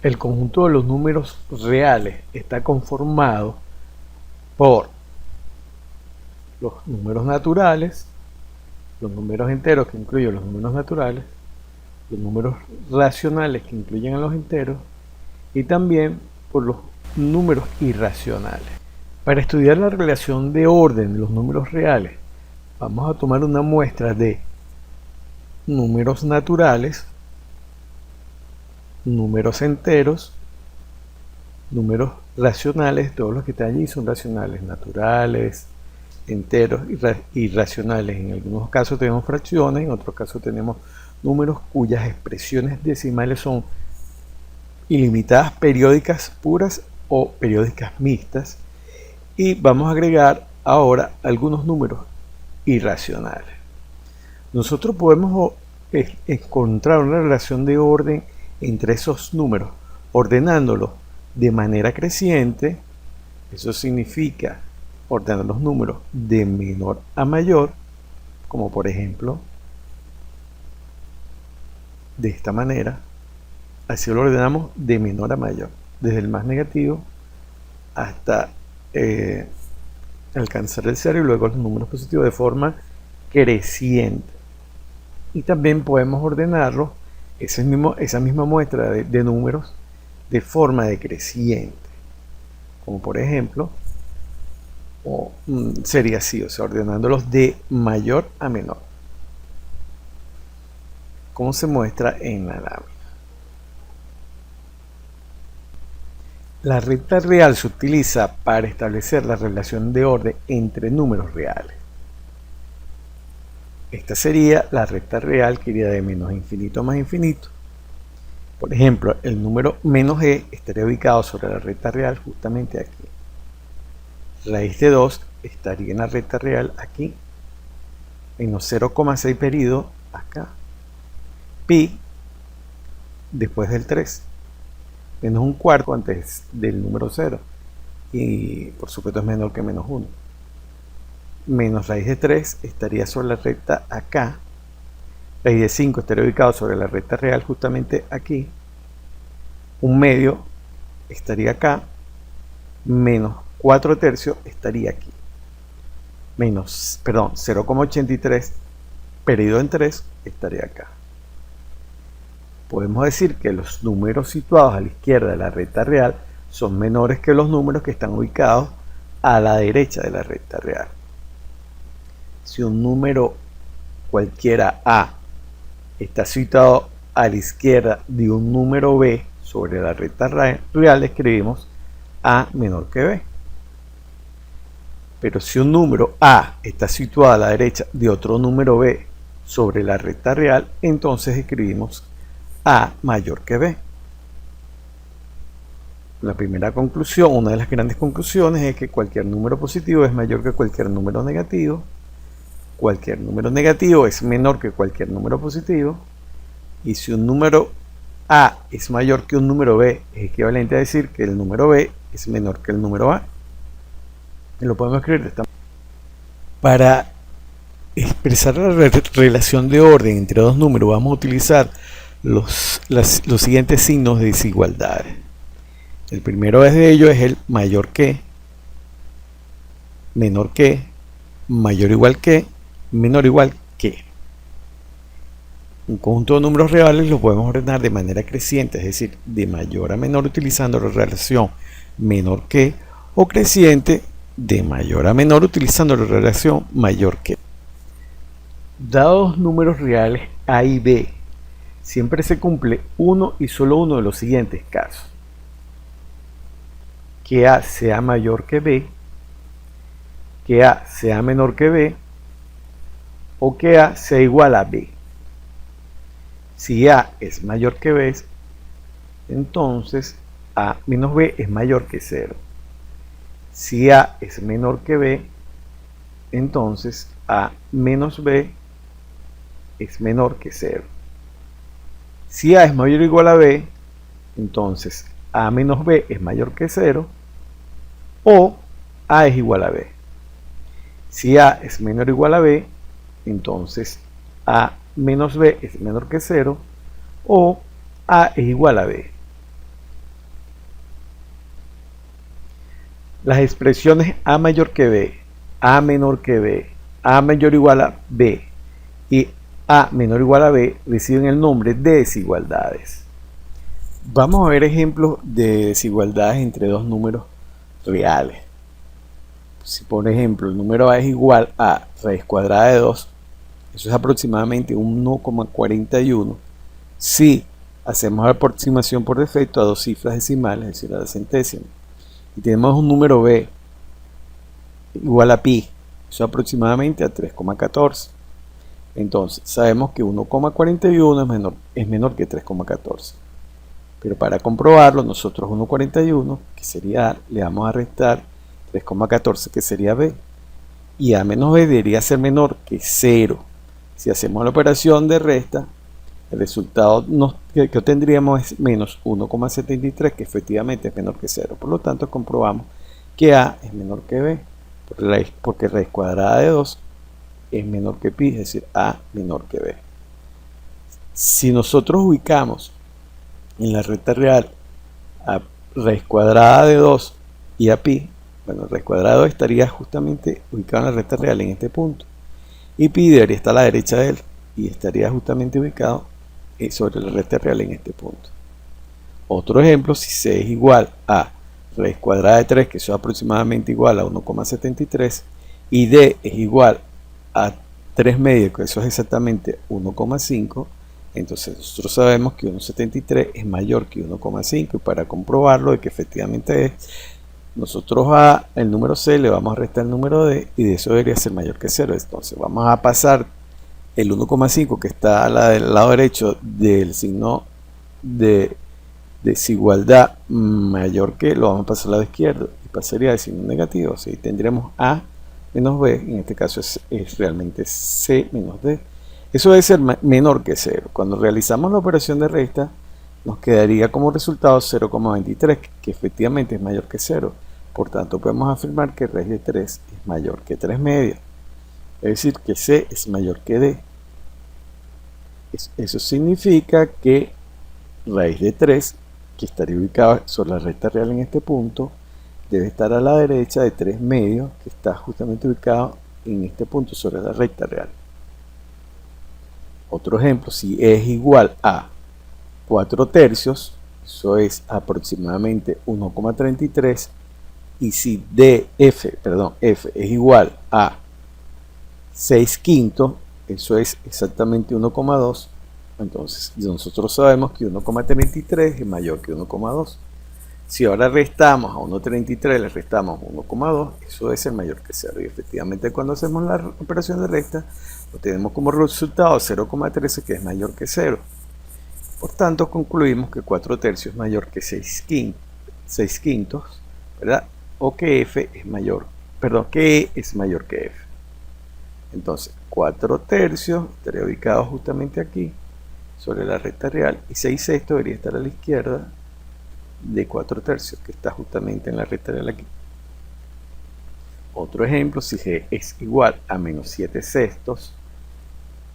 El conjunto de los números reales está conformado por los números naturales, los números enteros que incluyen los números naturales, los números racionales que incluyen a los enteros y también por los números irracionales. Para estudiar la relación de orden de los números reales, vamos a tomar una muestra de números naturales, números enteros, números racionales. Todos los que están allí son racionales, naturales, enteros y racionales. En algunos casos tenemos fracciones, en otros casos tenemos números cuyas expresiones decimales son ilimitadas, periódicas puras o periódicas mixtas. Y vamos a agregar ahora algunos números irracionales. Nosotros podemos encontrar una relación de orden entre esos números ordenándolos de manera creciente. Eso significa ordenar los números de menor a mayor, como por ejemplo de esta manera. Así lo ordenamos de menor a mayor, desde el más negativo hasta alcanzar el cero y luego los números positivos de forma creciente. Y también podemos ordenarlo, esa misma muestra de números, de forma decreciente, como por ejemplo sería así, o sea, ordenándolos de mayor a menor, como se muestra en la lámina. La recta real se utiliza para establecer la relación de orden entre números reales. Esta sería la recta real que iría de menos infinito a más infinito. Por ejemplo, el número menos e estaría ubicado sobre la recta real justamente aquí. Raíz de 2 estaría en la recta real aquí. Menos 0,6 periodo acá. Pi después del 3. Menos un cuarto antes del número 0. Y por supuesto es menor que menos 1. Menos raíz de 3 estaría sobre la recta acá. Raíz de 5 estaría ubicado sobre la recta real justamente aquí. Un medio estaría acá. Menos 4 tercios estaría aquí. Menos, perdón, 0,83 perdido en 3 estaría acá. Podemos decir que los números situados a la izquierda de la recta real son menores que los números que están ubicados a la derecha de la recta real. Si un número cualquiera A está situado a la izquierda de un número B sobre la recta real, escribimos A menor que B. Pero si un número A está situado a la derecha de otro número B sobre la recta real, entonces escribimos A mayor que B. La primera conclusión, una de las grandes conclusiones, es que cualquier número positivo es mayor que cualquier número negativo. Cualquier número negativo es menor que cualquier número positivo. Y si un número A es mayor que un número B, es equivalente a decir que el número B es menor que el número A. Y lo podemos escribir de esta manera. Para expresar la relación de orden entre dos números, vamos a utilizar los siguientes signos de desigualdad. El primero de ellos es el mayor que, menor que, mayor o igual que, menor o igual que. Un conjunto de números reales lo podemos ordenar de manera creciente, es decir, de mayor a menor utilizando la relación menor que, o creciente de mayor a menor utilizando la relación mayor que. Dados números reales A y B, siempre se cumple uno y solo uno de los siguientes casos: que A sea mayor que B, que A sea menor que B, o que A sea igual a B. Si A es mayor que B, entonces A menos B es mayor que 0. Si A es menor que B, entonces A menos B es menor que 0. Si A es mayor o igual a B, entonces A menos B es mayor que 0, o A es igual a B. Si A es menor o igual a B, entonces A menos B es menor que 0, o A es igual a B. Las expresiones a mayor que b, a menor que b, a mayor o igual a b y a menor o igual a b reciben el nombre de desigualdades. Vamos a ver ejemplos de desigualdades entre dos números reales. Si por ejemplo el número a es igual a raíz cuadrada de 2, eso es aproximadamente 1,41. Si hacemos la aproximación por defecto a dos cifras decimales, es decir, a la centésima, y tenemos un número b igual a pi, eso aproximadamente a 3,14. Entonces sabemos que 1,41 es menor que 3,14. Pero para comprobarlo, nosotros 1,41, que sería a, le vamos a restar 3,14, que sería b, y a menos b debería ser menor que 0. Si hacemos la operación de resta, el resultado que obtendríamos es menos 1,73, que efectivamente es menor que 0. Por lo tanto, comprobamos que a es menor que b, porque raíz cuadrada de 2 es menor que pi, es decir, a menor que b. Si nosotros ubicamos en la recta real a raíz cuadrada de 2 y a pi, bueno, raíz cuadrada de 2 estaría justamente ubicado en la recta real en este punto, y pi debería estar a la derecha de él y estaría justamente ubicado sobre la recta real en este punto. Otro ejemplo, si c es igual a raíz cuadrada de 3, que eso es aproximadamente igual a 1,73, y d es igual a 3 medios, que eso es exactamente 1,5, entonces nosotros sabemos que 1,73 es mayor que 1,5, y para comprobarlo de que efectivamente es, nosotros a el número c le vamos a restar el número d, y de eso debería ser mayor que 0. Entonces vamos a pasar el 1,5 que está del lado derecho del signo de desigualdad mayor que, lo vamos a pasar al lado izquierdo y pasaría al signo negativo. Así tendremos a menos b, en este caso es realmente c menos d. Eso debe ser menor que 0. Cuando realizamos la operación de resta, nos quedaría como resultado 0,23, que efectivamente es mayor que 0. Por tanto, podemos afirmar que raíz de 3 es mayor que 3 medios. Es decir, que c es mayor que d. Eso significa que raíz de 3, que estaría ubicada sobre la recta real en este punto, debe estar a la derecha de 3 medios, que está justamente ubicado en este punto sobre la recta real. Otro ejemplo, si es igual a 4 tercios, eso es aproximadamente 1,33, y si f es igual a 6 quintos, eso es exactamente 1,2, entonces nosotros sabemos que 1,33 es mayor que 1,2. Si ahora restamos a 1,33, le restamos 1,2, eso debe ser mayor que 0. Y efectivamente cuando hacemos la operación de resta, obtenemos como resultado 0,13, que es mayor que 0. Por tanto, concluimos que 4 tercios es mayor que 6 quintos, ¿verdad? O que f es mayor, que e es mayor que f. Entonces, 4 tercios estaría ubicado justamente aquí, sobre la recta real, y 6 sextos debería estar a la izquierda de 4 tercios, que está justamente en la recta real aquí. Otro ejemplo, si g es igual a menos 7 sextos,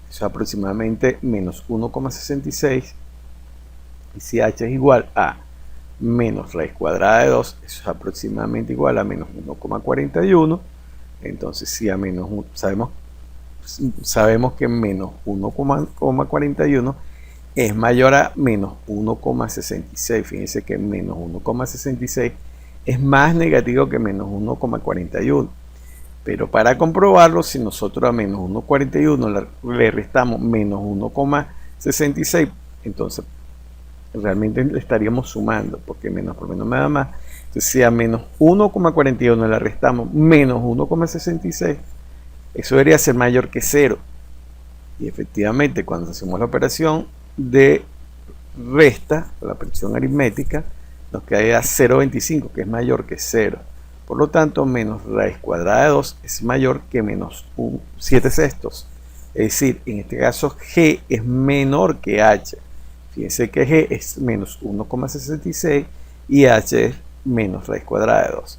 eso es aproximadamente menos 1,66, y si h es igual a menos raíz cuadrada de 2, eso es aproximadamente igual a menos 1,41, entonces si a menos sabemos que menos 1,41 es mayor a menos 1,66. Fíjense que menos 1,66 es más negativo que menos 1,41. Pero para comprobarlo, si nosotros a menos 1,41 le restamos menos 1,66, entonces realmente le estaríamos sumando, porque menos por menos me da más. Entonces si a menos 1,41 le restamos menos 1,66, eso debería ser mayor que 0. Y efectivamente cuando hacemos la operación de resta, la operación aritmética, nos queda 0,25, que es mayor que 0. Por lo tanto, menos raíz cuadrada de 2 es mayor que menos 7 sextos. Es decir, en este caso g es menor que h. Fíjense que g es menos 1,66 y h es menos raíz cuadrada de 2.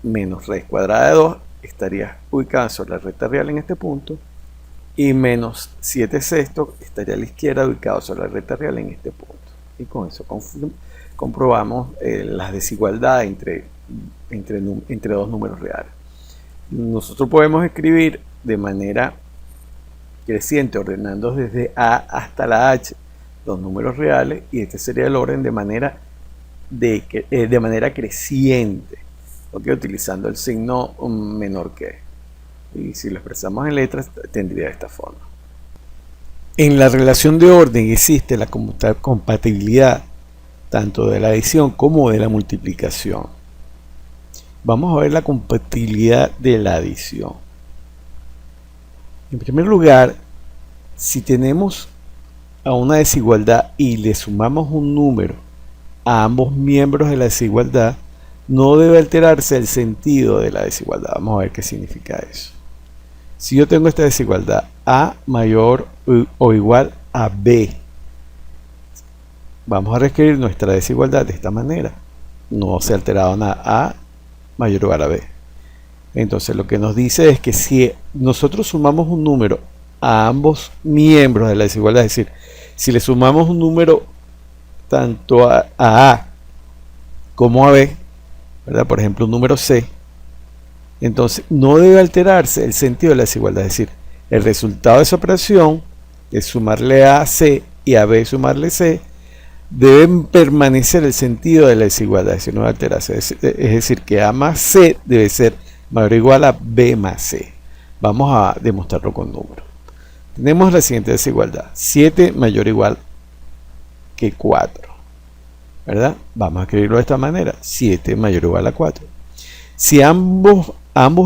Menos raíz cuadrada de 2 estaría ubicado sobre la recta real en este punto, y menos 7 sextos estaría a la izquierda ubicado sobre la recta real en este punto. y con eso comprobamos la desigualdad entre dos números reales. Nosotros podemos escribir de manera creciente, ordenando desde A hasta la H los números reales, y este sería el orden de manera creciente, ¿okay? Utilizando el signo menor que. Y si lo expresamos en letras, tendría esta forma. En la relación de orden existe la compatibilidad tanto de la adición como de la multiplicación. Vamos a ver la compatibilidad de la adición. En primer lugar, si tenemos a una desigualdad y le sumamos un número a ambos miembros de la desigualdad, no debe alterarse el sentido de la desigualdad. Vamos a ver qué significa eso. Si yo tengo esta desigualdad, A mayor o igual a B, vamos a reescribir nuestra desigualdad de esta manera. No se ha alterado nada. A mayor o igual a B. Entonces lo que nos dice es que si nosotros sumamos un número a ambos miembros de la desigualdad, es decir, si le sumamos un número tanto a A como a B, ¿verdad? Por ejemplo, un número C, entonces no debe alterarse el sentido de la desigualdad, es decir, el resultado de esa operación es sumarle a C y a B sumarle C, deben permanecer el sentido de la desigualdad, es decir, no debe alterarse, es decir, que A más C debe ser mayor o igual a B más C. Vamos a demostrarlo con números. Tenemos la siguiente desigualdad: 7 mayor o igual que 4, ¿verdad? Vamos a escribirlo de esta manera: 7 mayor o igual a 4. Si ambos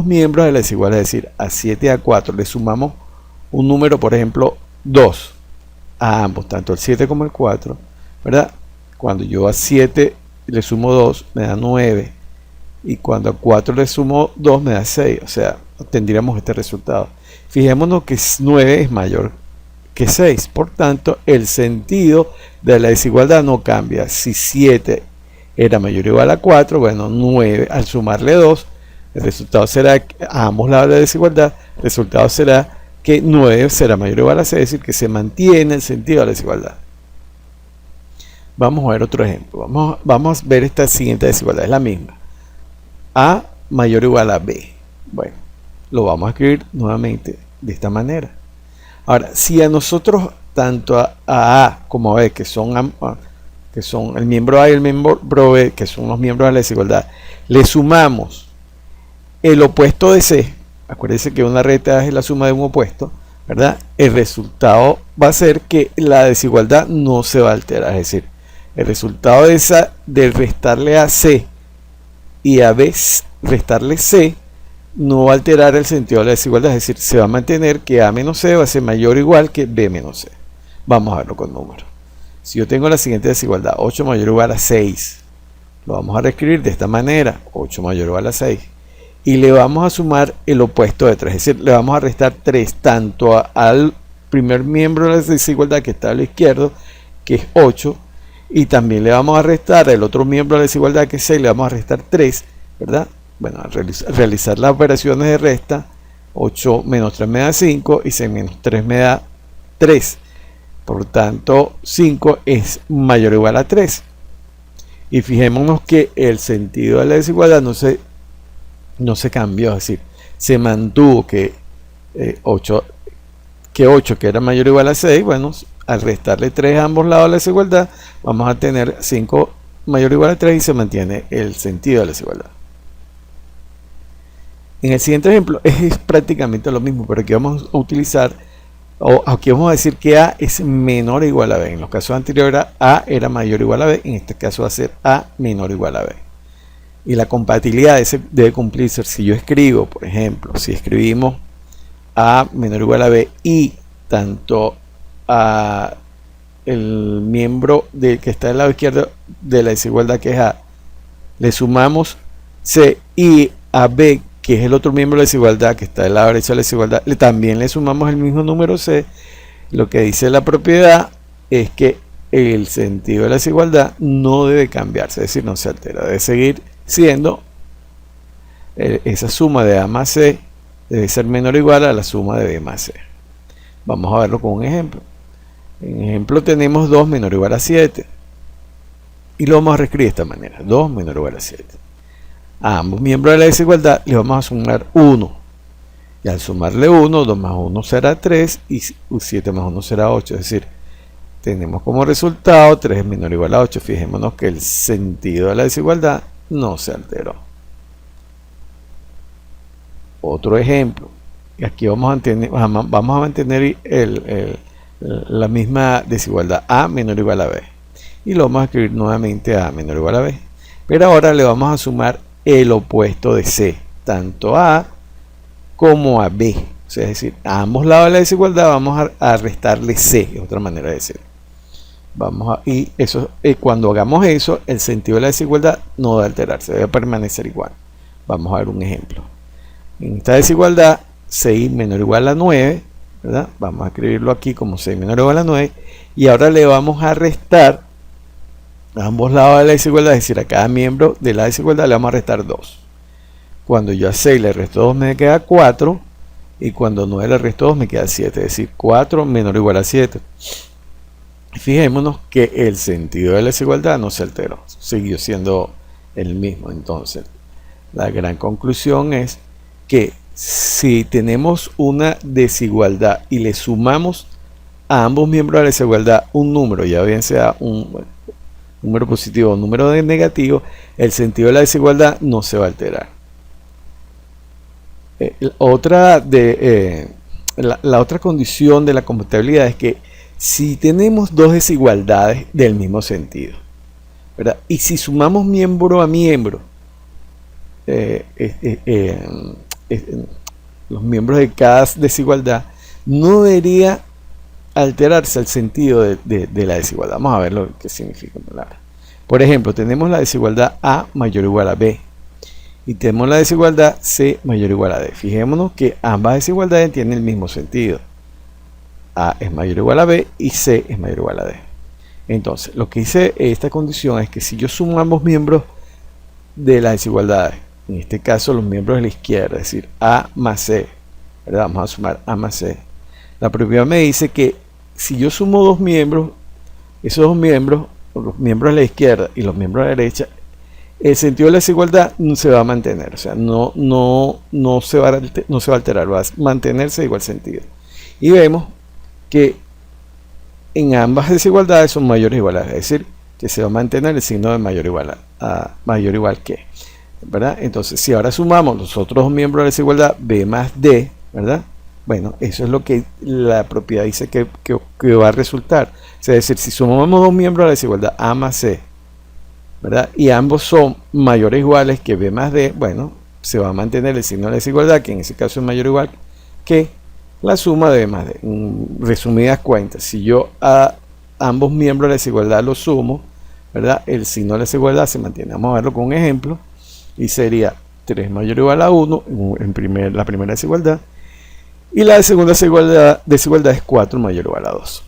miembros de la desigualdad, es decir, a 7 y a 4, le sumamos un número, por ejemplo, 2 a ambos, tanto el 7 como el 4, ¿verdad? Cuando yo a 7 le sumo 2, me da 9. Y cuando a 4 le sumo 2, me da 6. O sea, obtendríamos este resultado. Fijémonos que 9 es mayor que 6. Por tanto, el sentido de la desigualdad no cambia. Si 7 era mayor o igual a 4, bueno, 9 al sumarle 2, el resultado será, a ambos lados de la desigualdad, el resultado será que 9 será mayor o igual a 6, es decir, que se mantiene el sentido de la desigualdad. Vamos a ver otro ejemplo. Vamos a ver esta siguiente desigualdad, es la misma. A mayor o igual a B. Bueno, lo vamos a escribir nuevamente de esta manera. Ahora, si a nosotros, tanto a A como a B, que son el miembro A y el miembro B, que son los miembros de la desigualdad, le sumamos el opuesto de C, acuérdense que una recta es la suma de un opuesto, ¿verdad? El resultado va a ser que la desigualdad no se va a alterar, es decir, el resultado de restarle a C y a B restarle C no va a alterar el sentido de la desigualdad, es decir, se va a mantener que A menos C va a ser mayor o igual que B menos C. Vamos a verlo con números. Si yo tengo la siguiente desigualdad, 8 mayor o igual a 6, lo vamos a reescribir de esta manera: 8 mayor o igual a 6. Y le vamos a sumar el opuesto de 3, es decir, le vamos a restar 3 tanto al primer miembro de la desigualdad que está a la izquierda, que es 8, y también le vamos a restar al otro miembro de la desigualdad, que es 6, le vamos a restar 3, ¿verdad? Bueno, al realizar las operaciones de resta, 8 menos 3 me da 5 y 6 menos 3 me da 3. Por tanto, 5 es mayor o igual a 3. Y fijémonos que el sentido de la desigualdad no se cambió, es decir, se mantuvo que 8, que era mayor o igual a 6, bueno, al restarle 3 a ambos lados de la desigualdad, vamos a tener 5 mayor o igual a 3 y se mantiene el sentido de la desigualdad. En el siguiente ejemplo es prácticamente lo mismo, pero aquí vamos a utilizar, o aquí vamos a decir que A es menor o igual a B. En los casos anteriores A era mayor o igual a B, en este caso va a ser A menor o igual a B. Y la compatibilidad debe cumplirse si yo escribo, por ejemplo, si escribimos A menor o igual a B y tanto a el miembro que está del lado izquierdo de la desigualdad, que es A, le sumamos C, y a B, que es el otro miembro de la desigualdad que está del lado derecho de la desigualdad, también le sumamos el mismo número C, lo que dice la propiedad es que el sentido de la desigualdad no debe cambiarse, es decir, no se altera, debe seguir siendo esa suma de A más C debe ser menor o igual a la suma de B más C. Vamos a verlo con un ejemplo. En ejemplo tenemos 2 menor o igual a 7. Y lo vamos a reescribir de esta manera. 2 menor o igual a 7. A ambos miembros de la desigualdad le vamos a sumar 1. Y al sumarle 1, 2 más 1 será 3 y 7 más 1 será 8. Es decir, tenemos como resultado 3 menor o igual a 8. Fijémonos que el sentido de la desigualdad no se alteró. Otro ejemplo. Y aquí vamos a mantener la misma desigualdad, A menor o igual a B. Y lo vamos a escribir nuevamente A menor o igual a B. Pero ahora le vamos a sumar el opuesto de C, tanto a A como a B. O sea, es decir, a ambos lados de la desigualdad vamos a restarle C, es otra manera de decir. Cuando hagamos eso, el sentido de la desigualdad no debe alterarse, debe permanecer igual. Vamos a ver un ejemplo. En esta desigualdad, 6 menor o igual a 9, ¿verdad? Vamos a escribirlo aquí como 6 menor o igual a 9. Y ahora le vamos a restar a ambos lados de la desigualdad, es decir, a cada miembro de la desigualdad le vamos a restar 2. Cuando yo a 6 le resto 2 me queda 4. Y cuando a 9 le resto 2 me queda 7. Es decir, 4 menor o igual a 7. Fijémonos que el sentido de la desigualdad no se alteró. Siguió siendo el mismo. Entonces, la gran conclusión es que si tenemos una desigualdad y le sumamos a ambos miembros de la desigualdad un número, ya bien sea un número positivo o un número negativo, el sentido de la desigualdad no se va a alterar. La otra condición de la computabilidad es que si tenemos dos desigualdades del mismo sentido, ¿verdad? Y si sumamos miembro a miembro, los miembros de cada desigualdad, no debería alterarse el sentido de la desigualdad. Vamos a ver lo que significa en palabras. Por ejemplo, tenemos la desigualdad A mayor o igual a B. Y tenemos la desigualdad C mayor o igual a D. Fijémonos que ambas desigualdades tienen el mismo sentido. A es mayor o igual a B y C es mayor o igual a D. Entonces, lo que dice esta condición es que si yo sumo ambos miembros de las desigualdades, en este caso los miembros de la izquierda, es decir, A más C, ¿verdad? Vamos a sumar A más C. La propiedad me dice que si yo sumo dos miembros, esos dos miembros, los miembros de la izquierda y los miembros de la derecha, el sentido de la desigualdad se va a mantener, o sea, no se va a alterar, va a mantenerse de igual sentido. Y vemos que en ambas desigualdades son mayores o iguales, es decir, que se va a mantener el signo de mayor o igual que, ¿verdad? Entonces, si ahora sumamos los otros dos miembros de la desigualdad, B más D, ¿verdad? Bueno, eso es lo que la propiedad dice que va a resultar. O sea, es decir, si sumamos dos miembros de la desigualdad, A más C, ¿verdad? Y ambos son mayores o iguales que B más D, bueno, se va a mantener el signo de la desigualdad, que en ese caso es mayor o igual que la suma de B más D. Resumidas cuentas, si yo a ambos miembros de la desigualdad los sumo, ¿verdad? El signo de la desigualdad se mantiene. Vamos a verlo con un ejemplo. Y sería 3 mayor o igual a 1 en la primera desigualdad. Y la segunda desigualdad es 4 mayor o igual a 2.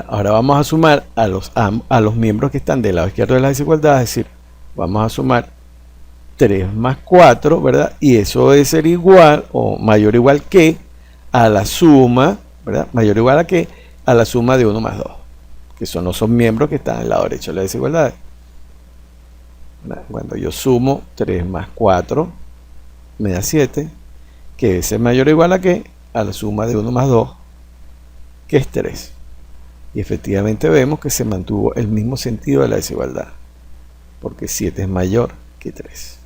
Ahora vamos a sumar a los miembros que están del lado izquierdo de la desigualdad, es decir, vamos a sumar 3 más 4, ¿verdad? Y eso debe ser igual o mayor o igual que a la suma, ¿verdad? Mayor o igual a que a la suma de 1 más 2, que son los miembros que están del lado derecho de la desigualdad. Cuando yo sumo 3 más 4 me da 7, que es mayor o igual a que a la suma de 1 más 2, que es 3. Y efectivamente vemos que se mantuvo el mismo sentido de la desigualdad, porque 7 es mayor que 3.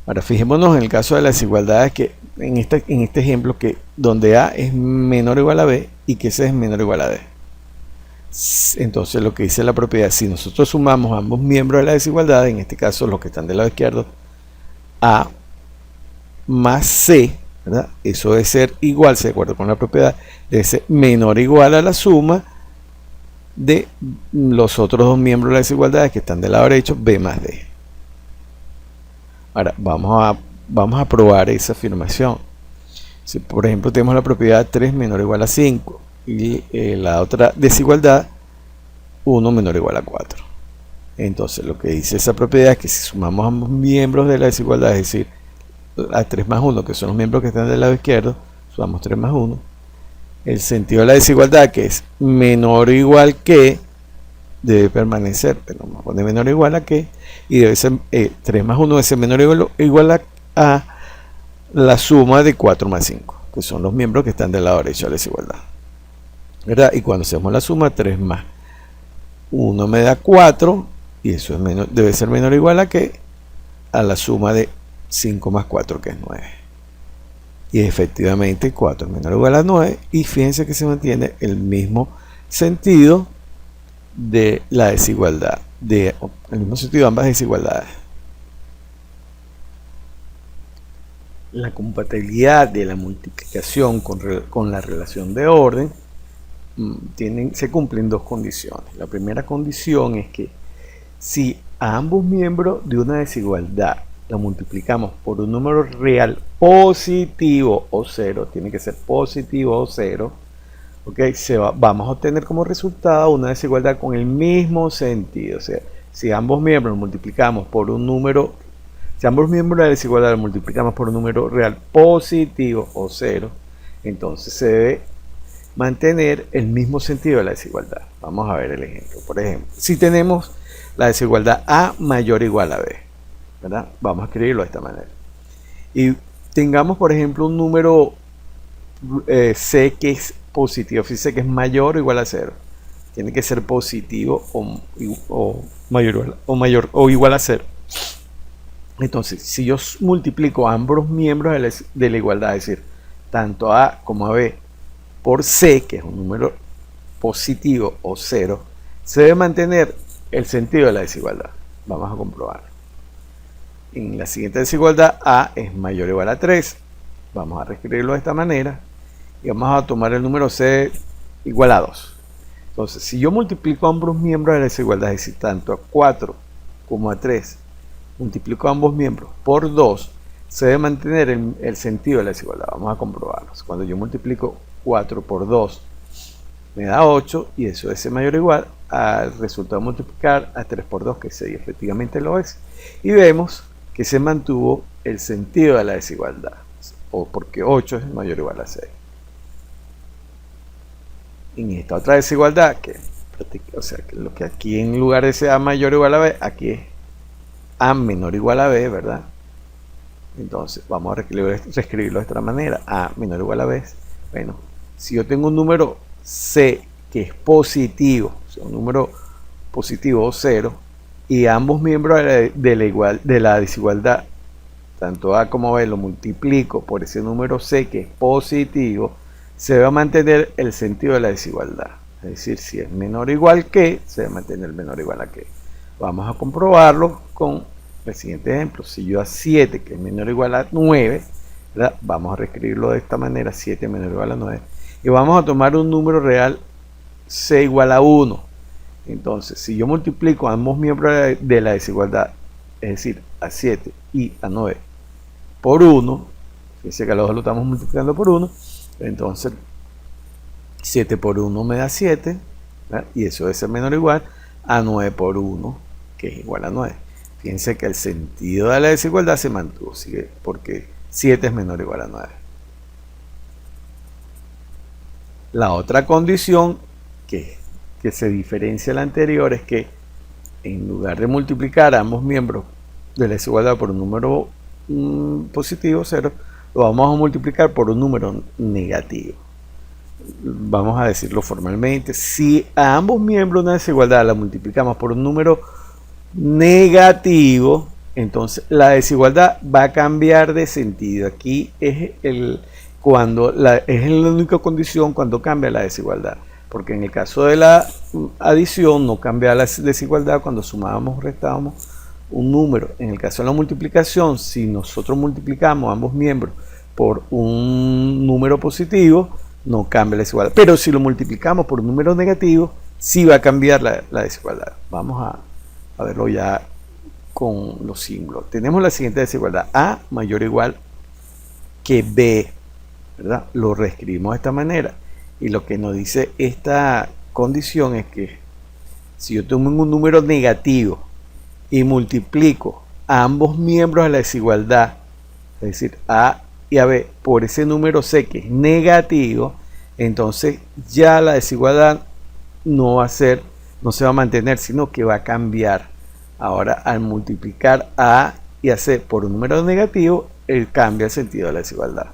Ahora fijémonos en el caso de la desigualdad, que en este ejemplo, que donde A es menor o igual a B y que C es menor o igual a D. Entonces lo que dice la propiedad, si nosotros sumamos ambos miembros de la desigualdad, en este caso los que están del lado izquierdo, A más C, ¿verdad? Eso debe ser igual, de acuerdo con la propiedad, debe ser menor o igual a la suma de los otros dos miembros de la desigualdad que están del lado derecho, B más D. Ahora vamos a probar esa afirmación. Si por ejemplo tenemos la propiedad 3 menor o igual a 5 y la otra desigualdad 1 menor o igual a 4. Entonces lo que dice esa propiedad es que si sumamos ambos miembros de la desigualdad, es decir, a 3 más 1, que son los miembros que están del lado izquierdo, sumamos 3 más 1, el sentido de la desigualdad, que es menor o igual que debe permanecer, pero vamos a poner menor o igual a que, y debe ser 3 más 1 debe ser menor o igual a la suma de 4 más 5, que son los miembros que están del lado derecho de la desigualdad, ¿verdad? Y cuando hacemos la suma, 3 más 1 me da 4, y eso es debe ser menor o igual a que a la suma de 5 más 4, que es 9. Y efectivamente 4 es menor o igual a 9, y fíjense que se mantiene el mismo sentido de la desigualdad, el mismo sentido de ambas desigualdades. La compatibilidad de la multiplicación con la relación de orden se cumplen dos condiciones. La primera condición es que si a ambos miembros de una desigualdad la multiplicamos por un número real positivo o cero, tiene que ser positivo o cero, ¿okay? Vamos a obtener como resultado una desigualdad con el mismo sentido. O sea, si ambos miembros multiplicamos por un número, si ambos miembros de la desigualdad lo multiplicamos por un número real positivo o cero, entonces se debe mantener el mismo sentido de la desigualdad. Vamos a ver el ejemplo. Por ejemplo, si tenemos la desigualdad A mayor o igual a B, ¿verdad? Vamos a escribirlo de esta manera. Y tengamos, por ejemplo, un número C que es positivo, fíjense que es mayor o igual a 0. Tiene que ser positivo o mayor o igual a 0. Entonces, si yo multiplico a ambos miembros de la igualdad, es decir, tanto A como a B, por C, que es un número positivo o 0, se debe mantener el sentido de la desigualdad. Vamos a comprobarlo. En la siguiente desigualdad, A es mayor o igual a 3. Vamos a reescribirlo de esta manera. Y vamos a tomar el número C igual a 2. Entonces, si yo multiplico a ambos miembros de la desigualdad, es decir, tanto a 4 como a 3, multiplico a ambos miembros por 2, se debe mantener el sentido de la desigualdad. Vamos a comprobarlo. Cuando yo multiplico 4 por 2, me da 8, y eso es mayor o igual al resultado de multiplicar a 3 por 2, que 6, efectivamente lo es. Y vemos que se mantuvo el sentido de la desigualdad, o porque 8 es mayor o igual a 6. En esta otra desigualdad, o sea, que lo que aquí en lugar de ser A mayor o igual a B, aquí es A menor o igual a B, ¿verdad? Entonces vamos a reescribirlo de esta manera. A menor o igual a B. Bueno, si yo tengo un número C que es positivo, o sea, un número positivo o 0, y ambos miembros de la desigualdad, tanto A como B, lo multiplico por ese número C que es positivo, se va a mantener el sentido de la desigualdad. Es decir, si es menor o igual que, se va a mantener menor o igual a que. Vamos a comprobarlo con el siguiente ejemplo. Si yo a 7, que es menor o igual a 9, ¿verdad? Vamos a reescribirlo de esta manera, 7 menor o igual a 9. Y vamos a tomar un número real C igual a 1. Entonces, si yo multiplico a ambos miembros de la desigualdad, es decir, a 7 y a 9 por 1, fíjense que a los dos lo estamos multiplicando por 1, entonces 7 por 1 me da 7, ¿verdad? Y eso debe ser menor o igual a 9 por 1, que es igual a 9. Fíjense que el sentido de la desigualdad se mantuvo, ¿sí? Porque 7 es menor o igual a 9. La otra condición que se diferencia de la anterior es que en lugar de multiplicar a ambos miembros de la desigualdad por un número positivo, 0, lo vamos a multiplicar por un número negativo. Vamos a decirlo formalmente. Si a ambos miembros de una desigualdad la multiplicamos por un número negativo, entonces la desigualdad va a cambiar de sentido. Aquí es la única condición cuando cambia la desigualdad, porque en el caso de la adición no cambia la desigualdad cuando sumábamos o restábamos un número. En el caso de la multiplicación, si nosotros multiplicamos a ambos miembros por un número positivo, no cambia la desigualdad, pero si lo multiplicamos por un número negativo, sí va a cambiar la desigualdad. Vamos a verlo ya con los símbolos. Tenemos la siguiente desigualdad: A mayor o igual que B, ¿verdad? Lo reescribimos de esta manera, y lo que nos dice esta condición es que si yo tengo un número negativo y multiplico a ambos miembros de la desigualdad, es decir, A y a B, por ese número C que es negativo, entonces ya la desigualdad no no se va a mantener, sino que va a cambiar. Ahora, al multiplicar A y a C por un número negativo, él cambia el sentido de la desigualdad.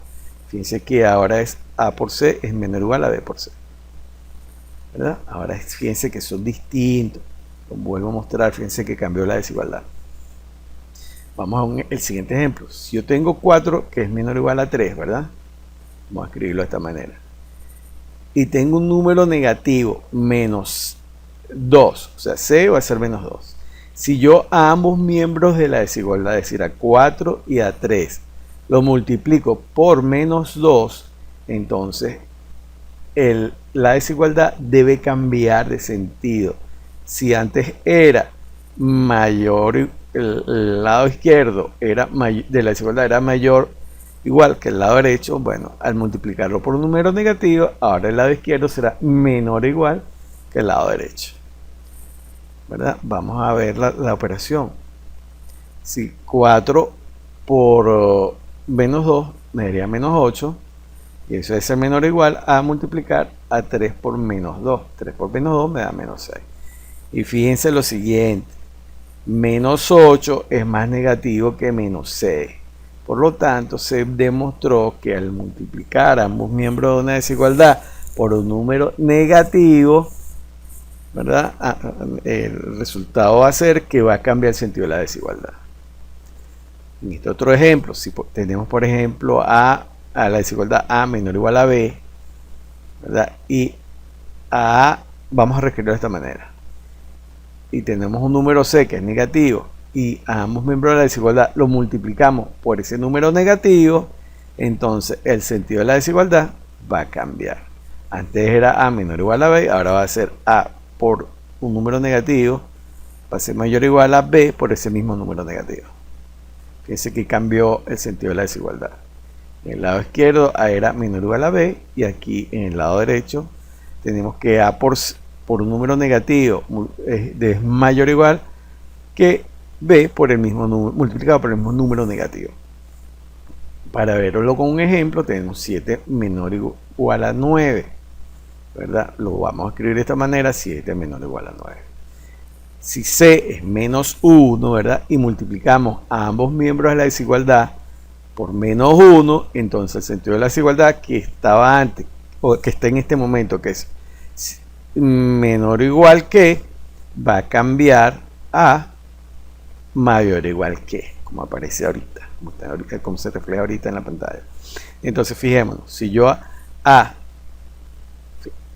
Fíjense que ahora es A por C es menor o igual a B por C, ¿verdad? Ahora fíjense que son distintos. Lo vuelvo a mostrar, fíjense que cambió la desigualdad. Vamos a el siguiente ejemplo. Si yo tengo 4 que es menor o igual a 3, ¿verdad? Vamos a escribirlo de esta manera. Y tengo un número negativo, menos 2, o sea, C va a ser menos 2. Si yo a ambos miembros de la desigualdad, es decir, a 4 y a 3, lo multiplico por menos 2, entonces la desigualdad debe cambiar de sentido. Si antes era mayor, el lado izquierdo era de la desigualdad era mayor igual que el lado derecho, bueno, al multiplicarlo por un número negativo, ahora el lado izquierdo será menor o igual que el lado derecho, ¿verdad? Vamos a ver la operación. Si 4 por menos 2 me daría menos 8, y eso es menor o igual a multiplicar a 3 por menos 2. 3 por menos 2 me da menos 6. Y fíjense lo siguiente, menos 8 es más negativo que menos 6. Por lo tanto, se demostró que al multiplicar ambos miembros de una desigualdad por un número negativo, ¿verdad? El resultado va a ser que va a cambiar el sentido de la desigualdad. En este otro ejemplo, si tenemos por ejemplo a la desigualdad A menor o igual a B, ¿verdad? Y a A vamos a reescribirlo de esta manera. Y tenemos un número C que es negativo y a ambos miembros de la desigualdad lo multiplicamos por ese número negativo, entonces el sentido de la desigualdad va a cambiar. Antes era A menor o igual a B, ahora va a ser A por un número negativo, va a ser mayor o igual a B por ese mismo número negativo. Fíjense que cambió el sentido de la desigualdad. En el lado izquierdo A era menor o igual a B, y aquí en el lado derecho tenemos que A por un número negativo es mayor o igual que B por el mismo número, multiplicado por el mismo número negativo. Para verlo con un ejemplo, tenemos 7 menor o igual a 9, ¿verdad? Lo vamos a escribir de esta manera, 7 menor o igual a 9. Si C es menos 1, ¿verdad? Y multiplicamos a ambos miembros de la desigualdad por menos 1, entonces el sentido de la desigualdad que estaba antes, o que está en este momento, que es menor o igual que, va a cambiar a mayor o igual que, como aparece ahorita, como se refleja ahorita en la pantalla. Entonces fijémonos, si yo a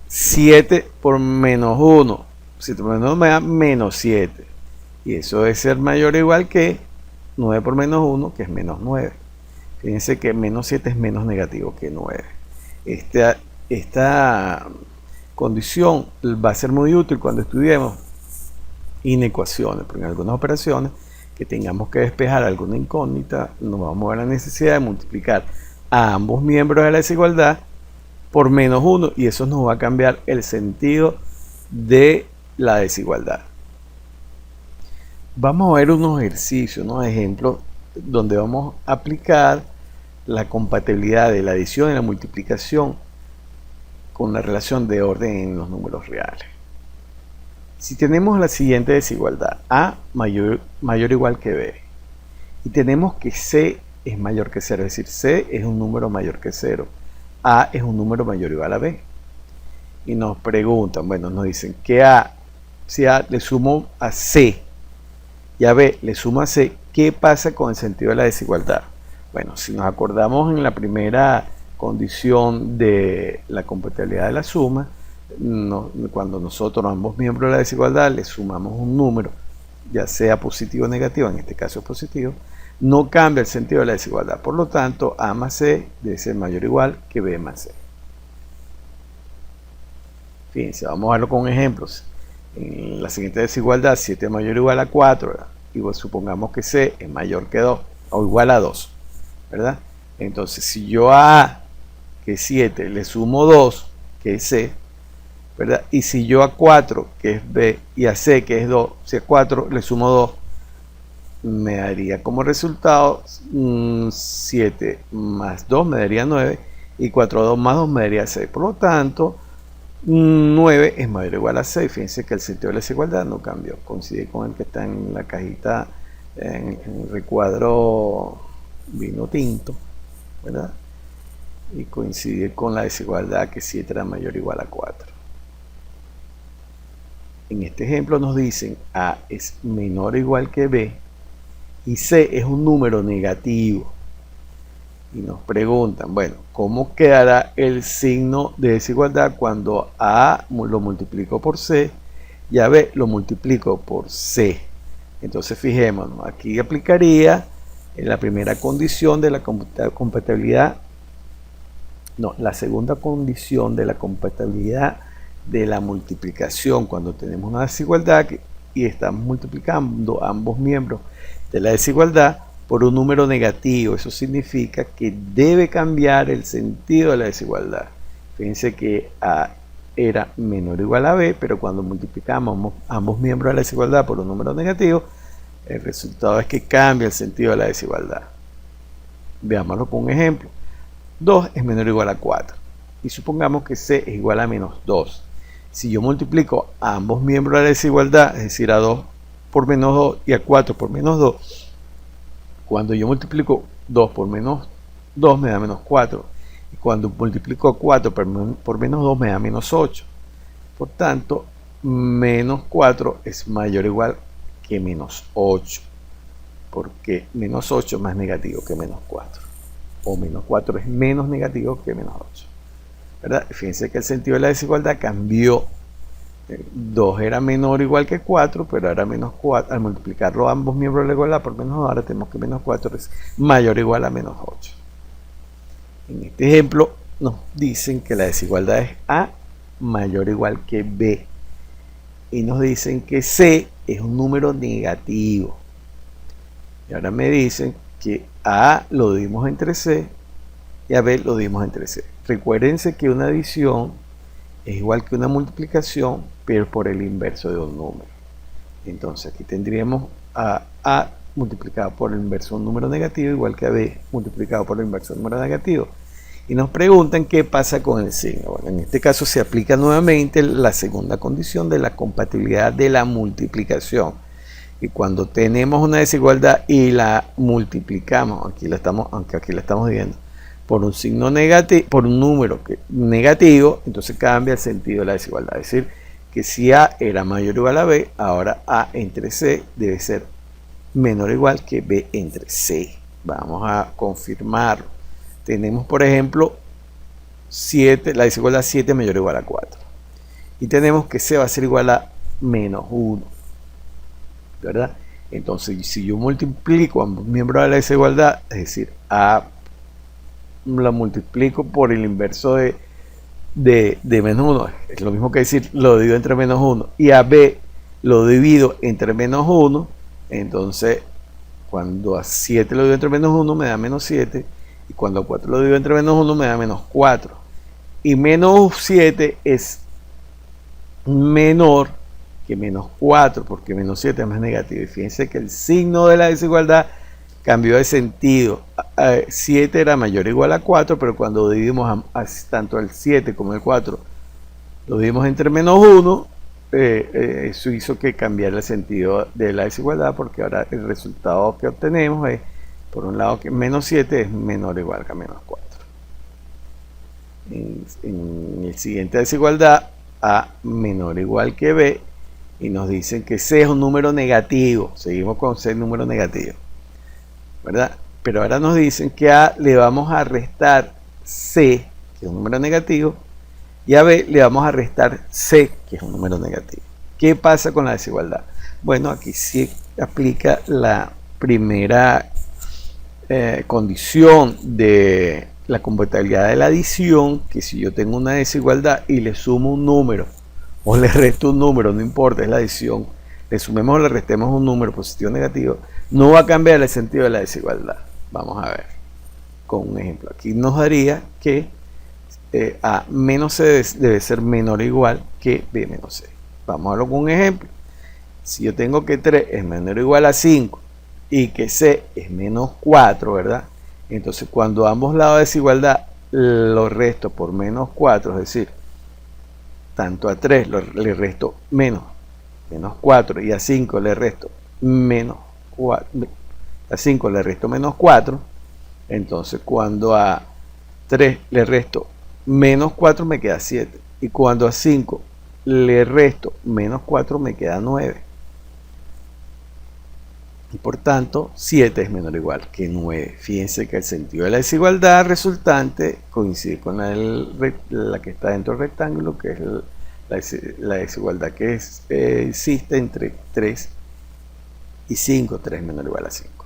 7 por menos 1, 7 por menos 1 me da menos 7, y eso debe ser mayor o igual que 9 por menos 1, que es menos 9. Fíjense que menos 7 es menos negativo que 9. Esta condición va a ser muy útil cuando estudiemos inecuaciones, porque en algunas operaciones que tengamos que despejar alguna incógnita, nos vamos a ver la necesidad de multiplicar a ambos miembros de la desigualdad por menos 1, y eso nos va a cambiar el sentido de la desigualdad. Vamos a ver unos ejercicios, unos ejemplos donde vamos a aplicar la compatibilidad de la adición y la multiplicación con la relación de orden en los números reales. Si tenemos la siguiente desigualdad, A mayor o igual que B, y tenemos que C es mayor que 0, es decir, C es un número mayor que 0, A es un número mayor o igual a B, y nos preguntan, bueno, nos dicen que si A le sumo a C y a B le sumo a C, ¿qué pasa con el sentido de la desigualdad? Bueno, si nos acordamos en la primera condición de la compatibilidad de la suma, cuando nosotros ambos miembros de la desigualdad le sumamos un número, ya sea positivo o negativo, en este caso es positivo, no cambia el sentido de la desigualdad. Por lo tanto, A más C debe ser mayor o igual que B más C. Fíjense, vamos a verlo con ejemplos. En la siguiente desigualdad, 7 mayor o igual a 4, ¿verdad? Y pues, supongamos que C es mayor que 2 o igual a 2, ¿verdad? Entonces, si yo a que es 7, le sumo 2, que es C, ¿verdad? Y si yo a 4, que es B, y a C, que es 2, si a 4 le sumo 2, me daría como resultado 7 más 2 me daría 9, y 4 2 más 2 me daría 6. Por lo tanto, 9 es mayor o igual a 6. Fíjense que el sentido de la desigualdad no cambió, coincide con el que está en la cajita, en el recuadro vino tinto, ¿verdad? Y coincide con la desigualdad que 7 era mayor o igual a 4. En este ejemplo nos dicen A es menor o igual que B y C es un número negativo. Y nos preguntan, bueno, ¿cómo quedará el signo de desigualdad cuando A lo multiplico por C y a B lo multiplico por C? Entonces fijémonos, aquí aplicaría la primera condición de la compatibilidad, no, la segunda condición de la compatibilidad de la multiplicación cuando tenemos una desigualdad y estamos multiplicando ambos miembros de la desigualdad por un número negativo. Eso significa que debe cambiar el sentido de la desigualdad. Fíjense que A era menor o igual a B, pero cuando multiplicamos ambos miembros de la desigualdad por un número negativo, el resultado es que cambia el sentido de la desigualdad. Veámoslo con un ejemplo. 2 es menor o igual a 4. Y supongamos que C es igual a menos 2. Si yo multiplico a ambos miembros de la desigualdad, es decir, a 2 por menos 2 y a 4 por menos 2, cuando yo multiplico 2 por menos 2 me da menos 4. Y cuando multiplico 4 por menos 2 me da menos 8. Por tanto, menos 4 es mayor o igual que menos 8. Porque menos 8 es más negativo que menos 4. O menos 4 es menos negativo que menos 8. ¿Verdad? Fíjense que el sentido de la desigualdad cambió. 2 era menor o igual que 4, pero ahora menos 4, al multiplicarlo ambos miembros de la igualdad por menos 2, ahora tenemos que menos 4 es mayor o igual a menos 8. En este ejemplo nos dicen que la desigualdad es A mayor o igual que B. Y nos dicen que C es un número negativo. Y ahora me dicen que a A lo dimos entre C y a B lo dimos entre C. Recuérdense que una adición es igual que una multiplicación, pero por el inverso de un número. Entonces aquí tendríamos a multiplicado por el inverso de un número negativo, igual que a B multiplicado por el inverso de un número negativo. Y nos preguntan qué pasa con el signo. Bueno, en este caso se aplica nuevamente la segunda condición de la compatibilidad de la multiplicación. Y cuando tenemos una desigualdad y la multiplicamos, aunque aquí la estamos viendo, por un signo negativo, por un número negativo, entonces cambia el sentido de la desigualdad. Es decir, que si A era mayor o igual a B, ahora A entre C debe ser menor o igual que B entre C. Vamos a confirmarlo. Tenemos, por ejemplo, 7, la desigualdad 7 mayor o igual a 4. Y tenemos que C va a ser igual a menos 1. ¿Verdad? Entonces, si yo multiplico a ambos miembros de la desigualdad, es decir, A la multiplico por el inverso de menos 1, es lo mismo que decir lo divido entre menos 1, y a B lo divido entre menos 1, entonces cuando a 7 lo divido entre menos 1 me da menos 7, y cuando a 4 lo divido entre menos 1 me da menos 4, y menos 7 es menor que menos 4, porque menos 7 es más negativo. Y fíjense que el signo de la desigualdad cambió de sentido. 7 era mayor o igual a 4, pero cuando dividimos tanto el 7 como el 4, lo dividimos entre menos 1, eso hizo que cambiara el sentido de la desigualdad, porque ahora el resultado que obtenemos es, por un lado, que menos 7 es menor o igual que menos 4. En el siguiente desigualdad, A menor o igual que B, y nos dicen que C es un número negativo. Seguimos con C, número negativo, ¿verdad? Pero ahora nos dicen que a le vamos a restar C, que es un número negativo, y a B le vamos a restar C, que es un número negativo. ¿Qué pasa con la desigualdad? Bueno, aquí sí aplica la primera condición de la compatibilidad de la adición, que si yo tengo una desigualdad y le sumo un número o le resto un número, no importa, es la adición, le sumemos o le restemos un número positivo o negativo, no va a cambiar el sentido de la desigualdad. Vamos a ver con un ejemplo. Aquí nos daría que A menos C debe ser menor o igual que B menos C. Vamos a verlo con un ejemplo. Si yo tengo que 3 es menor o igual a 5 y que C es menos 4, ¿verdad? Entonces cuando ambos lados de desigualdad lo resto por menos 4, es decir, tanto a 3 le resto menos 4 y a 5 le resto menos 4, a 5 le resto menos 4, entonces cuando a 3 le resto menos 4 me queda 7, y cuando a 5 le resto menos 4 me queda 9, y por tanto 7 es menor o igual que 9. Fíjense que el sentido de la desigualdad resultante coincide con la que está dentro del rectángulo, que es la desigualdad que existe entre 3 y 5, 3 menor o igual a 5.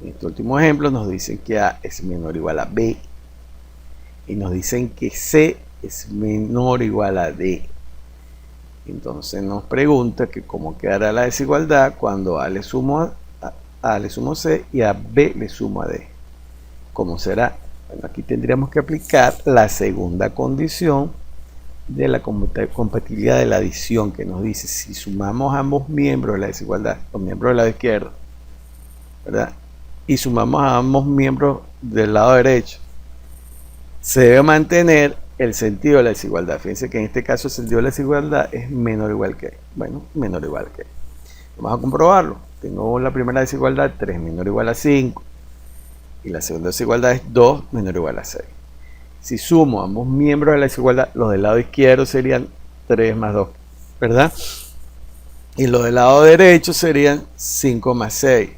En este último ejemplo nos dicen que A es menor o igual a B, y nos dicen que C es menor o igual a D. Entonces nos pregunta que cómo quedará la desigualdad cuando A le sumo a le sumo C y a B le sumo a D. ¿Cómo será? Bueno, aquí tendríamos que aplicar la segunda condición de la compatibilidad de la adición, que nos dice si sumamos ambos miembros de la desigualdad, los miembros del lado izquierdo, ¿verdad?, y sumamos a ambos miembros del lado derecho, se debe mantener el sentido de la desigualdad. Fíjense que en este caso el sentido de la desigualdad es menor o igual que. Bueno, menor o igual que. Vamos a comprobarlo. Tengo la primera desigualdad, 3 menor o igual a 5. Y la segunda desigualdad es 2 menor o igual a 6. Si sumo ambos miembros de la desigualdad, los del lado izquierdo serían 3 más 2, ¿verdad? Y los del lado derecho serían 5 más 6.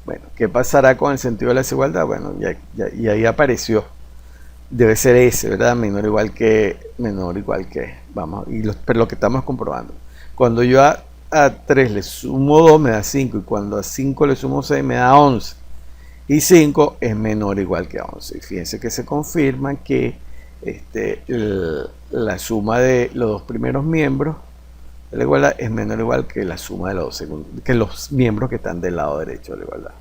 Bueno, ¿qué pasará con el sentido de la desigualdad? Bueno, ya ahí apareció. Debe ser ese, ¿verdad? Menor o igual que, menor o igual que. Vamos, pero lo que estamos comprobando. Cuando yo a 3 le sumo 2 me da 5, y cuando a 5 le sumo 6 me da 11. Y 5 es menor o igual que 11. Y fíjense que se confirma que la suma de los dos primeros miembros de la igualdad es menor o igual que la suma de los miembros que están del lado derecho de la igualdad.